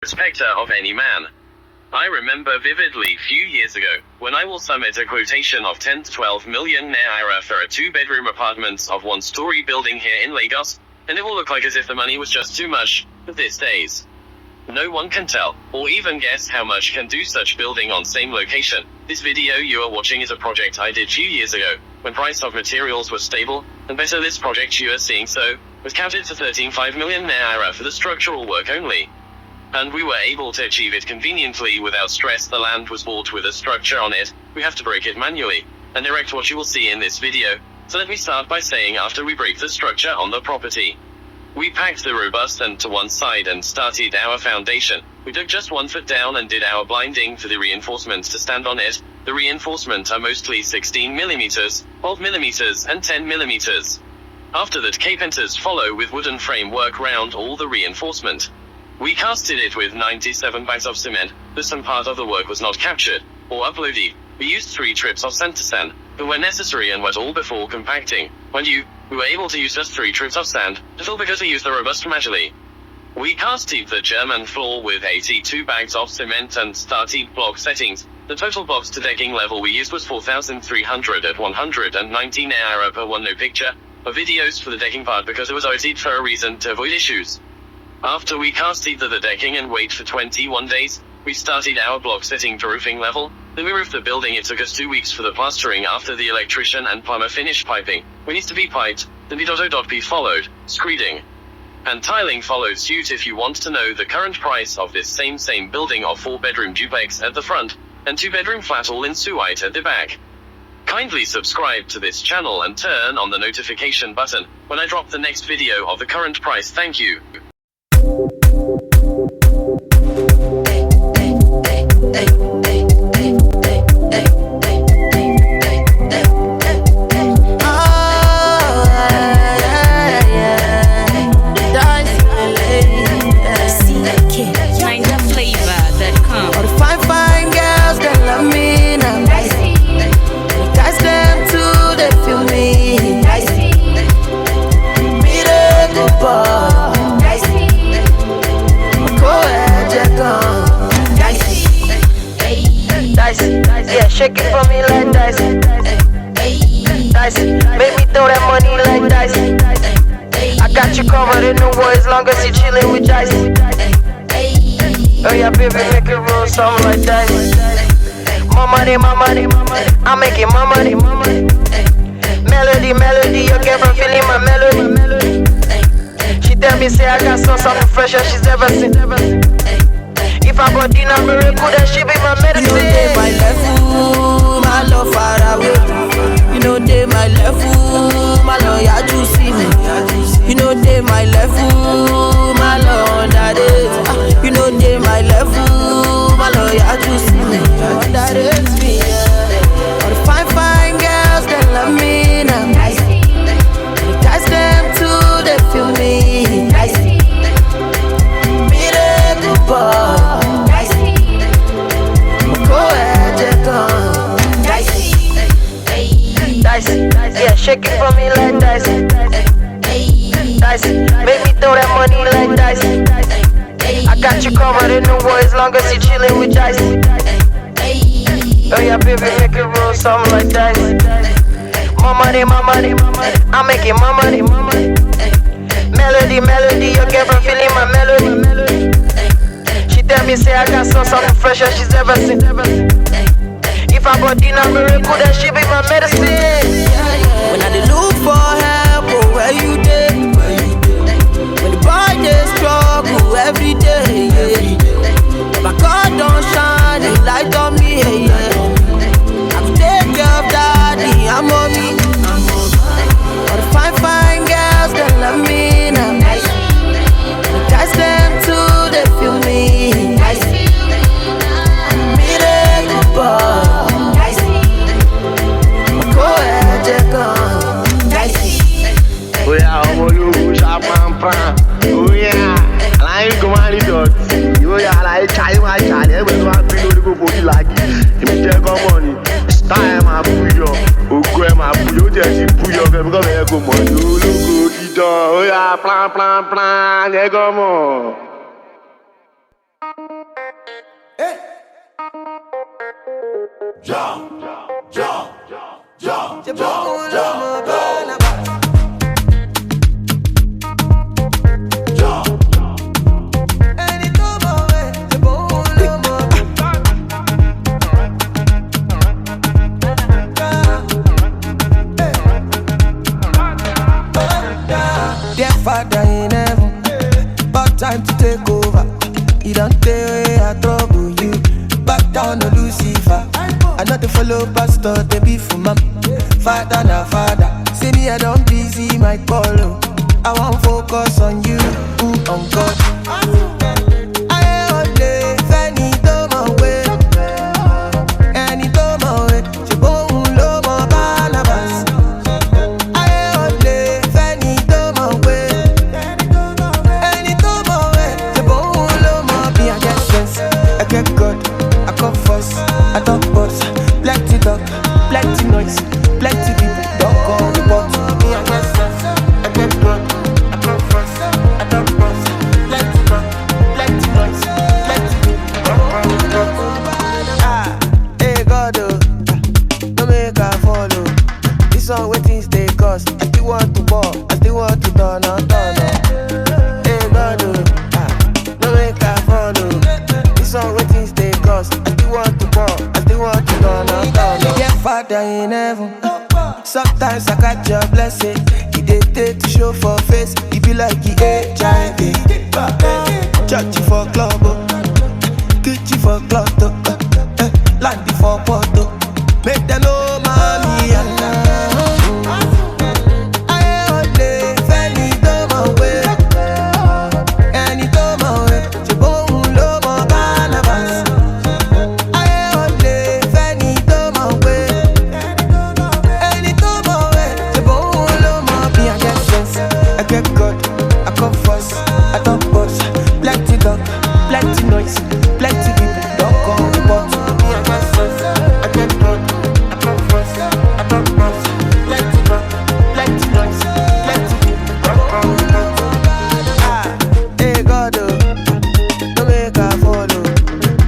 respecter of any man. I remember vividly few years ago, when I will submit a quotation of 10 to 12 million naira for a 2-bedroom apartment of 1-story building here in Lagos, and it will look like as if the money was just too much, but these days, no one can tell, or even guess how much can do such building on same location. This video you are watching is a project I did few years ago, when price of materials was stable, and better. This project you are seeing was counted to 13.5 million naira for the structural work only. And we were able to achieve it conveniently without stress. The land was bought with a structure on it. We have to break it manually, and erect what you will see in this video. So let me start by saying, after we break the structure on the property, we packed the robust end to one side and started our foundation. We dug just 1 foot down and did our blinding for the reinforcements to stand on it. The reinforcements are mostly 16 millimeters, 12 millimeters, and 10 millimeters. After that, carpenters follow with wooden framework round all the reinforcement. We casted it with 97 bags of cement, but some part of the work was not captured or uploaded. We used 3 trips of sand to sand, but when necessary and wet all before compacting. Mind you, we were able to use just 3 trips of sand, little because we used the robust manually. We casted the German floor with 82 bags of cement and started block settings. The total blocks to decking level we used was 4,300 at 190 naira per one. No picture or videos for the decking part because it was OT'd for a reason to avoid issues. After we casted the decking and wait for 21 days, we started our block setting to roofing level. Then we roofed the building. It took us 2 weeks for the plastering after the electrician and plumber finished piping. We needs to be piped, then P followed, screeding and tiling followed suit. If you want to know the current price of this same building of 4-bedroom duplex at the front, and 2-bedroom flat all in Suite at the back, kindly subscribe to this channel and turn on the notification button when I drop the next video of the current price. Thank you. Yeah, shake it for me like dice. Dice, make me throw that money like dice. I got you covered in the war as long as you chillin' with dice. Oh yeah, baby, make it roll something like dice. My money, I'm making my money. Melody, your girlfriend feeling my melody. She tell me say I got something fresher she's ever seen. If I got dinner miracle, then she be my medicine. You know they my level, my love far away. You know they my level, my love ya to see me. You know they my level, my love that is. You know they my level, my love ya to see me. That is me. All the fine girls that love me now. The guys them too, they feel me. Miracle boy. Yeah, shake it for me like dice. Dice, make me throw that money like dice. I got you covered in the war as long as you chillin' with dice. Oh yeah, baby, make it roll something like dice. My money, I'm making my money. Melody, your girlfriend feeling my melody. She tell me say I got something fresher she's ever seen. If I got dinner miracle, then she be my medicine. When I dey look for help, oh, where you dey? When the boy dey struggle every day, yeah. My God don't shine, he light on me, yeah. I go take care of daddy, I'm on me. All the fine girls that love me now. The guys them too, they feel me. Miracle boy. Oh yeah, you sharp man. Oh yeah, I ain't going to do. Oh yeah, I try my child. Everyone feel to go for you like it. If you take money, it's time I put you. Oh, grandma, put you just put your girl because I go money. Oh, look, oh yeah, plan, yeah, come on. Father in heaven, about time to take over. You don't tell way I trouble you. Back down to Lucifer. I know the follow pastor, they be for mom. Father na father. See me, I don't busy my call. I won't focus on you, on God. I only Fanny do my way. Any do my way. She won't love my Barnabas. I talk boss, plenty talk, plenty noise, plenty people don't call the boss. Me I get sense, I get good, I talk boss, I talk boss, plenty talk, plenty noise, plenty people don't call the boss. Ah, hey God, don't make her follow. This one waiting stay cause I still want to ball, I still want to turn on. Hey God, don't make her follow. This one waiting stay cause I still want to ball. Yeah, Father in heaven. Sometimes I catch your blessing. He did to show for face. He be like the HIV. Churchy for club, kitchen for club, landy for photo. Make them know mommy and plenty noise, plenty people don't call the boss. Me I get sense, I get good, I come first, I talk boss. Plenty talk, plenty noise, plenty people don't call the boss. Ah, hey God, don't make her follow.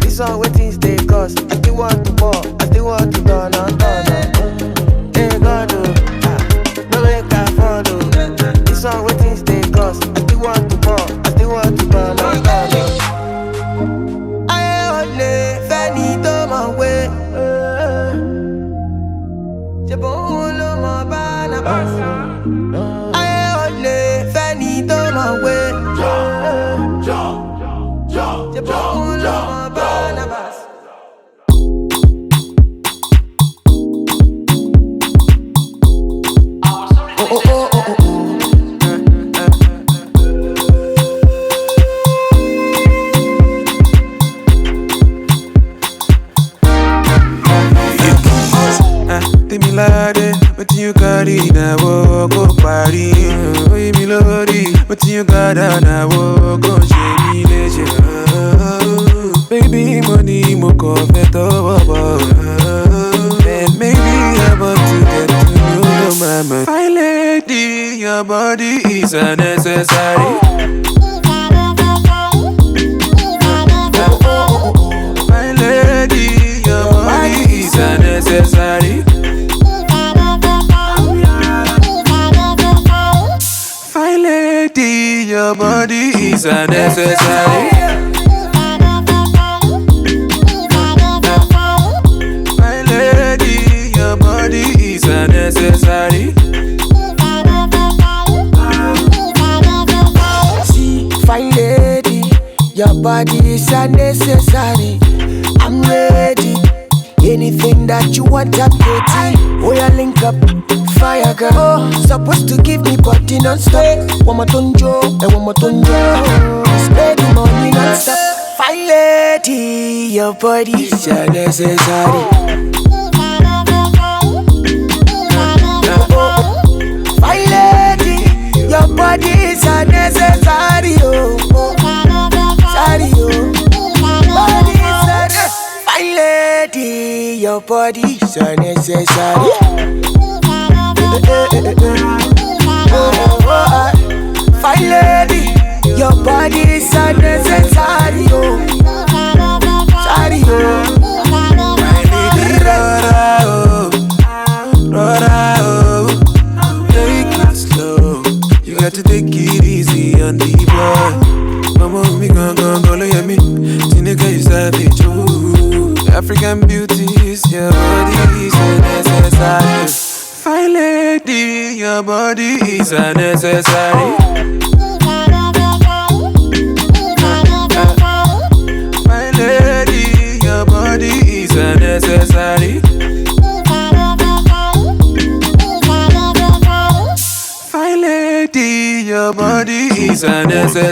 This one waiting stay cause I still want to ball, I still want to turn on. Hey God, don't make her follow. This one waiting stay cause I still want to ball, I still want to turn on. I only Fanny do my way. Barnabas. What you carry now? Go party. Oh, me lordy. What you got now? Go share me leisure. Baby, money mo confet over. And maybe I'm about to get to know your mama. My lady, your body is unnecessary. My lady, your body is unnecessary. Your body is unnecessary. My lady, your body is unnecessary. See, fine lady, your body is unnecessary. I'm ready. Anything that you want, I'm ready. Oh, yeah, link up. Fire girl, oh, supposed to give me body non-stop. One more tonjo, and one more tonjo. Spend the money non-stop. Fine lady, your body is unnecessary. Fine lady, your body is unnecessary. Sorry, body is unnecessary. Fine lady, your body is unnecessary. Fine lady, your body is unnecessary. Sorry, My lady, got to take it easy on the boy. Mama, me gon' look at me. Tinika, you savage, ooh. African beauty is your body is a necessary. Fine lady, your body is a necessary. Fine lady, your body is a necessary. Fine lady, your body is a necessary.